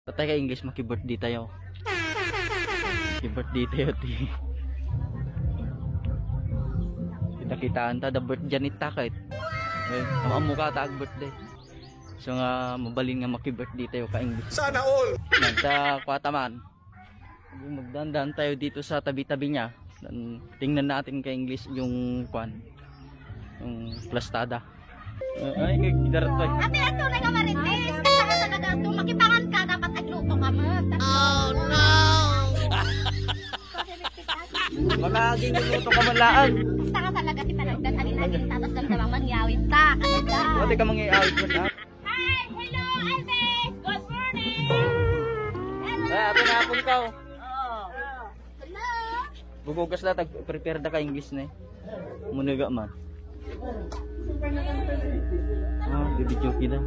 Tatay ka English, maki-birthday tayo. Maki-birthday tayo, ti. Kita-kitaan ta, the birthday janit takit. Ang mukha ta, birthday. So nga, mabalin nga maki-birthday tayo ka English. Sana all! Nagta, kwataman. Magdandan tayo dito sa tabi-tabi niya. Tingnan natin ka English yung kwan. Yung plastada. Ay, gidarat ko. Ate, ito na nga marites. Kasi ka talaga ito. Makipangan ka. Dapat agluto ka mo. Oh, no! Magaging luto ka malaan. Basta ka talaga kita nagdadalin natin. Tapos damdamang mangyawin ta. Kasi ka. Pati ka mangyayawit mo na. Hi! Hello, Alves! Good morning! Ay, ato na hapon ka. Hello! Bugugas na, prepare na ka English na eh. Munaga man. Bibidyo kita.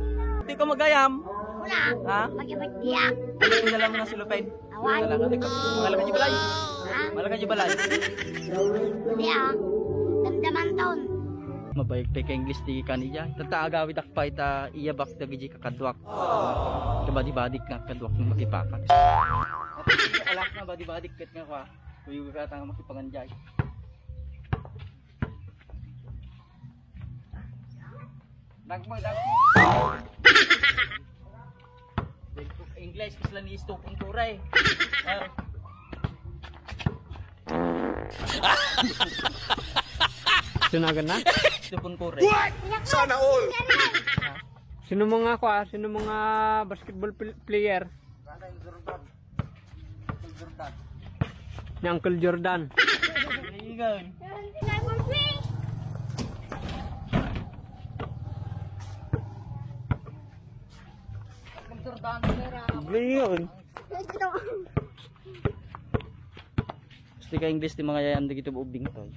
Hindi ka magayam. Wala. Ha? Mag-ibigti ah. Ano na lang mo ng silupin? Awan. Malakan niyo balay. Ha? Malakan niyo balay. Hindi ah. Damdaman taon. Mabayag tayo ka English ti kanija. Tataagawid akpay ta iyabak na giji kakadwak. Kabadi-badik nga kadwak ng makipakat. Alak na badi-badik kat nga kwa. Kuyo ka tanga makipanganjay. Dagmo. English kisla ni istupong turay. Sinagan na? Istupong turay. Sana all! Sino mga basketball player? Ni Uncle Jordan. Igan. Ngayon. Gusto ka English di mga yayan di kita ubing to.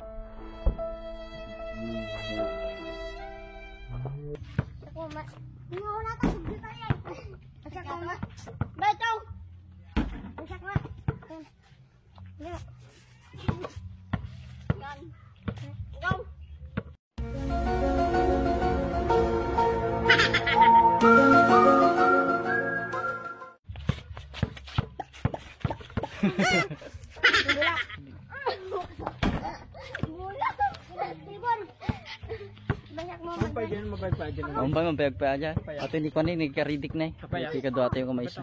Umpay mabayag pa aja. Ato ni kuan ni karidik na. Di ka duwa tayo kamay isa.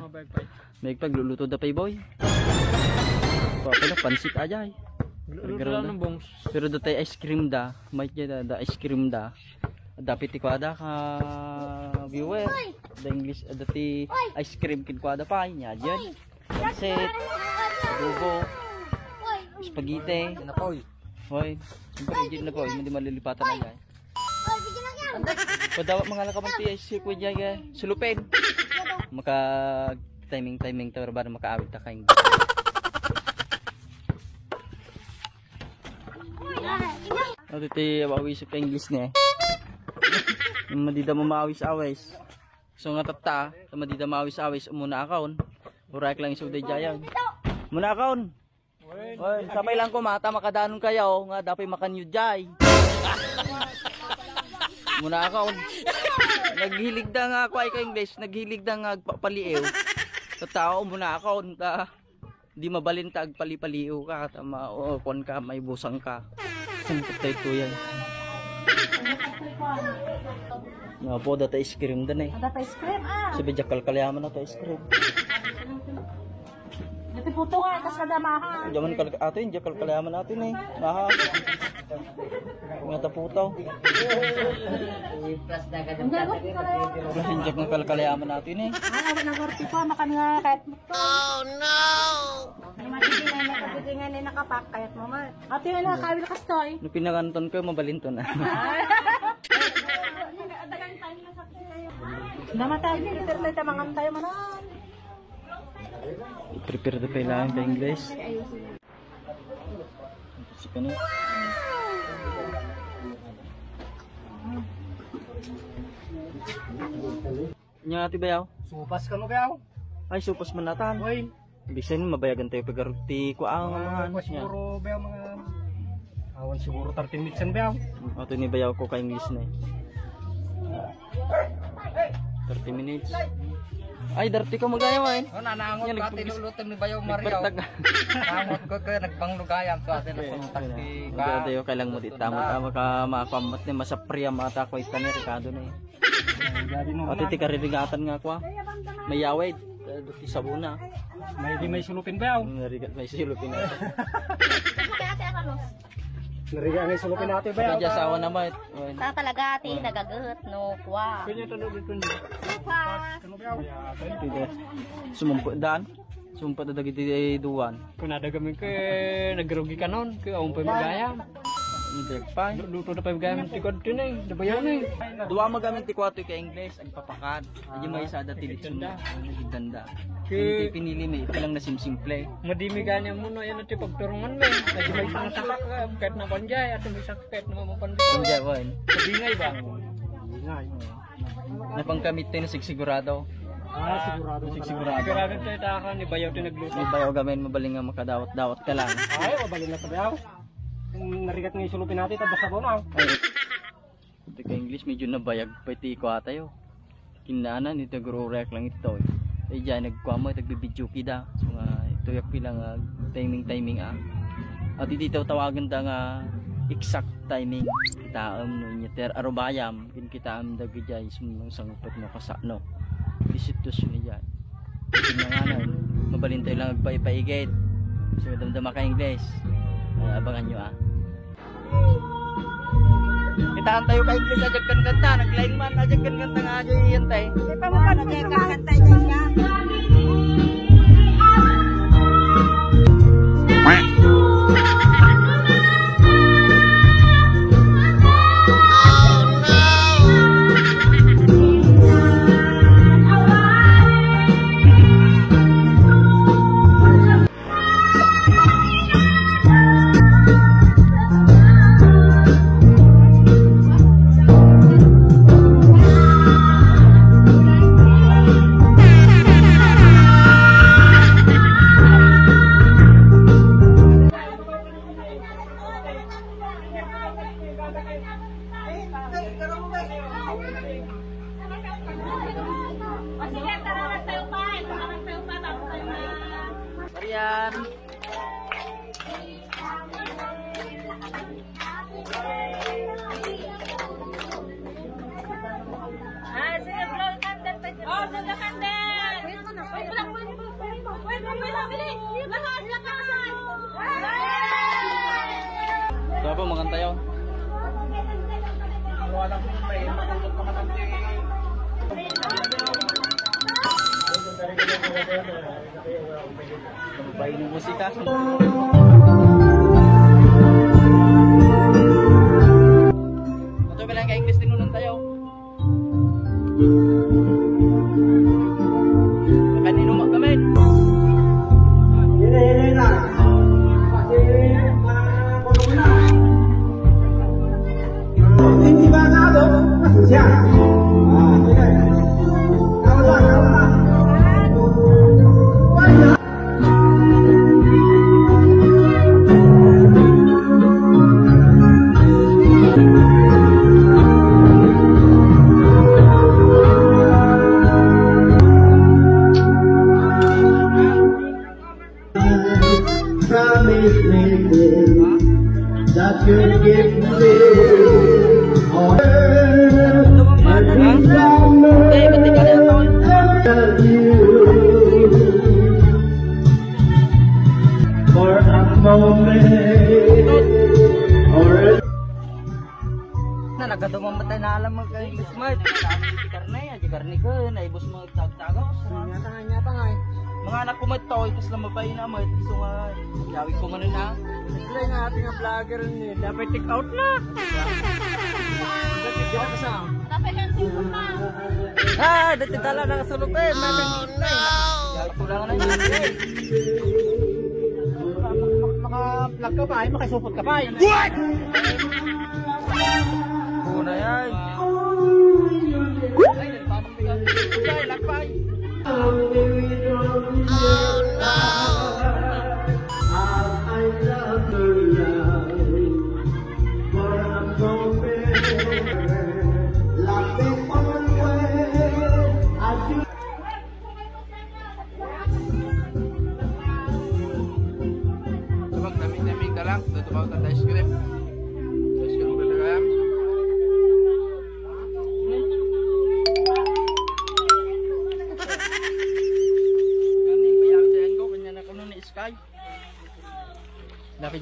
May pagluluto da pay boy. Papa na pansit aja. Pero da tay ice cream da. May da ice cream da. Dapat ti kuada ka viewer. Da English dati ice cream kin kuada pa nya diyan. Pansit, adobo, spaghetti. Hoy, siyempre hindi na po, hindi malilipatan na yan. Padawa mga lakamang PIC ko dyan, sulupin. Maka timing tayo para makaawit na kain. Ano ito awis ka English niya eh. Madida mo maawis-awis. So nga tapta, madida maawis-awis, umuna akaon. Urak lang iso day jayan. Muna akaon. Oy, sabay lang ko mata makadanon kayo nga dapat makanyo jay. Muna ako. Naghilig da nga ako ay ka English, naghilig da nga paliiw. Sa tao muna ako ta di mabalintag pali-paliiw ka ta maokon ka may busang ka. Sumpot tayo to yan. Nga po data ice cream dan eh. Data ice cream ah. Sabi jakal kalyaman na ta ice cream. Dati puto nga, kas kadamahan. Jaman atin, jakal kalyaman natin eh. Aha. Nga taputaw. Hinjak ng kalkalayaman natin eh. Ay, awat ng korti pa, makan nga kahit mo to. Oh no! May matigin na nakapigingin na nakapak, kahit mo man. Ate, nakakawil ka stoy. Nung pinakanton ko, mabalinto na. Namatay, prepare na ito, mangan tayo manan. Prepare na kailangan ka English. Sige na. Nya ati bayaw? Supas ka no kayaw? Ay supas manatan. Hoy, Bisan mabayagan tayo pagaruti ko ang mga niya. siguro bayaw mga awan siguro 30 minutes bayaw. Ato ni bayaw ko ka English na eh. 30 minutes. Ay, darti ka magayaw ay. Oh, nanangot Yan, ka tinulutong ni Bayaw Mario. Nagpertag. Nanangot ko ka nagpanglugayam so atin na suntak si Maganda yung kailang mo tama ka makakamot ni masapriya mata ko ita ni Ricardo na eh. At iti karirigatan nga ko. May yawid. Duti sabuna. May sulupin ba yaw? May silupin na ito. Nariga nga sulupin natin ba yaw? Kaya sawa naman. Sa talaga ati nagagut no kwa. Kanya tanong dito niya. Sumumpot daan. Sumumpot na dagiti duwan. Kung nadagamin ko nagrugi ka nun. Kaya ang pamagayam. Hindi pa. Luto na pamagayam tikod din eh. Dabayan eh. Duwa magamin ti kwato ka English. Ang papakad. Ay may isa dati dito na. Nagiganda. Hindi pinili may ilang na simple. Madimi ganyan mo no yan at pagturungan mo eh. Lagi may isang sakak kahit na panjay at may sakit na mapanday. Panjay wan. Sabingay ba? Sabingay. Napangkamit tayo na sigurado. Sigurado. Sigurado tayo taka ni Bayaw tayo nagluto. May bayaw gamin mabaling nga makadawat-dawat ka lang. Ay, mabalin na sa Bayaw. Narigat nga isulupin natin tapos sa na. Ay. Ito ka English medyo nabayag pa iti ko atayo. Kinaanan ito guro-rek lang ito. Eh dyan nagkuha mo nagbibidyo kita. So nga ito yak pilang timing At dito tawagan ta nga exact timing. Kitaam no nyeter arobayam kin kitaam dagijay sumong sangpet no kasano. Disitus ni dyan. Kinanganan mabalin tayo lang agpaipaigid. So damdama ka English. Abangan nyo Kitaan tayo kay English ajag kan kanta, naglaing man ajag kan kanta nga aja iyan tay. Di pa mo pa kan kanta dyan ka. Marian. Sige, blow candle pa dyan. Oh, blow candle! Wait mo na. Wait lang. Bilis! Lakas! So po maganta yun. Wala ko may matulog pa kanante. Bayi ng musika. Ito bilang ka English tinunan tayo. Kanino magkamit? That you give me all for a moment or Na nagadumamatay na alam mag English smart. Karne aja karne ko naibos mo tag-tagaw. Nyata nga eh. Mga anak ko mat toy kas lamabay na mat so nga yawi ko man na. Play nga ating nga vlogger ni. Dapat take out na. Dapat kita ka sa. Tapos yan, sipon na. Dati tala na sa lupa eh. Oh no! Yawi ko lang na yun. Maka-vlog ka pa ay makasupot ka pa ay. Una yan. Ay, nagpapagbigan. Ay, lakpay.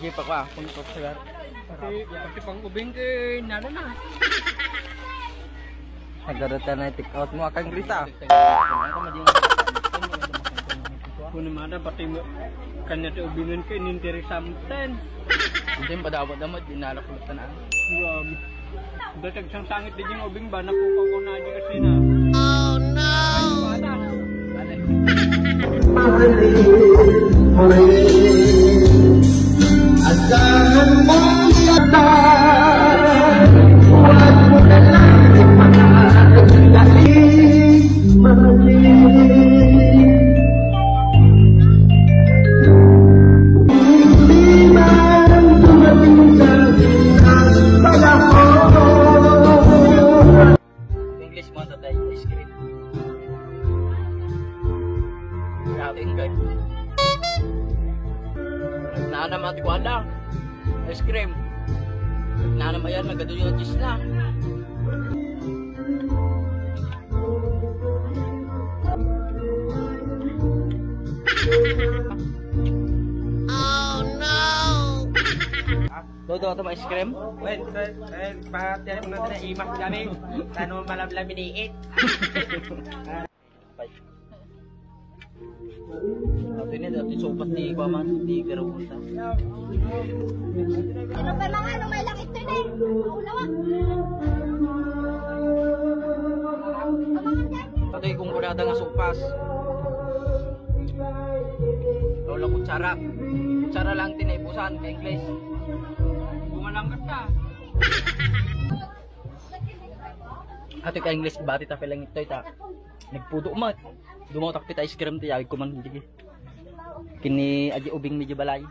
DJ pa ka, puntok sa Pati pang ubing kay nada na. Nagdarata na take out mo akang grita. Kung naman pati kanya ti ubingan kay nintiri samten. Hindi pa dapat naman dinalak ulit na. Grabe. Datag sang sangit din yung ubing ba napukaw ko na di kasi na. Asahan mong yaman, huwag mo na lang ipagdaling mahalin. Hindi man dumating sa ang panahon. English mo ito tayo, script. Grabe guys. Naanam ati ko ada. Ice cream. Naanam ayan, nagado yung cheese na. Dodo ito ice cream? Wait, pahati mo na imas kami. Tanong malamlam iniit. Ito ini dati sopat di paman di Garuta. Ano pa mga ano may langit to eh. Maulawa. Ito yung kumpunada nga sopas. Lola kutsara. Kutsara lang tinaipusan ka English. Bumalangkat ka. Ato ka English bati ta lang ito ita. Nagpudo mat. Dumaw takpit ice cream ti ay kuman hindi. Kini aji ubing medyo balay.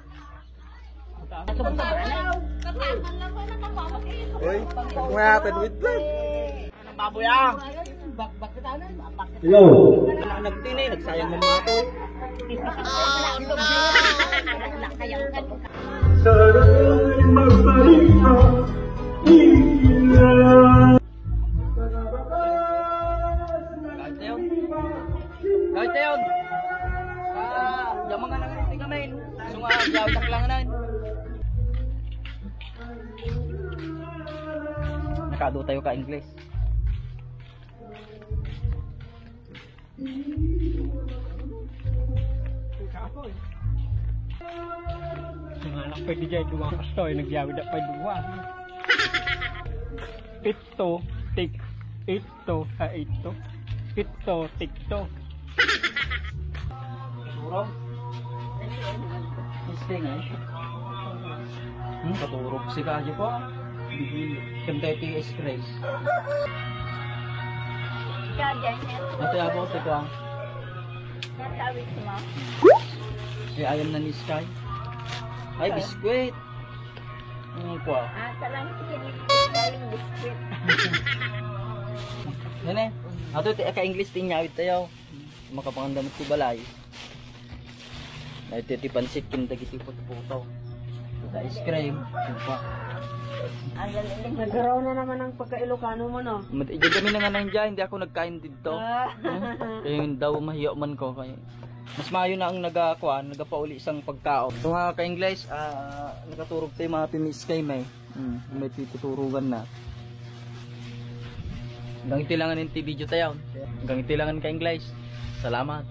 Uy, mga duit lang. Baboy ah. Hello. Nagtini nagsayang ng mga to. Sana'y magbalik ka, Kahit yun. Yung mga nangyari kami. Sunga, yawit lang na. Nakado tayo ka English. Nanganak pwede dyan duwang kastoy, nagyawid na pa duwa. Ito, tik, ito, ito, ito, tikto. Turog. Isting eh. Katurog si Kaji po. Kenteti ice-cream. Ate abo ito ko. Ayam na ni Sky. Ay, biskwit. Ano po? Salang galing biskuit. Yan eh. Ato ka English tin nyawit tayo. Makapangandamot ko balay. Ay titipansit kinta gitipot puto. Sa ice cream. Supa. Ang galing. Nagkaroon na naman ng pagka-Ilocano mo, no? Ito kami na nga nandiyan, hindi ako nagkain dito. Kaya yun daw mahiyo man ko. Kaya mas mayo na ang nagapauli isang pagkaon. So mga ka-English, nakaturog tayo mga pinis kay may. May tuturugan na. Hanggang itilangan yung video tayo. Hanggang itilangan ka-English. Salamat.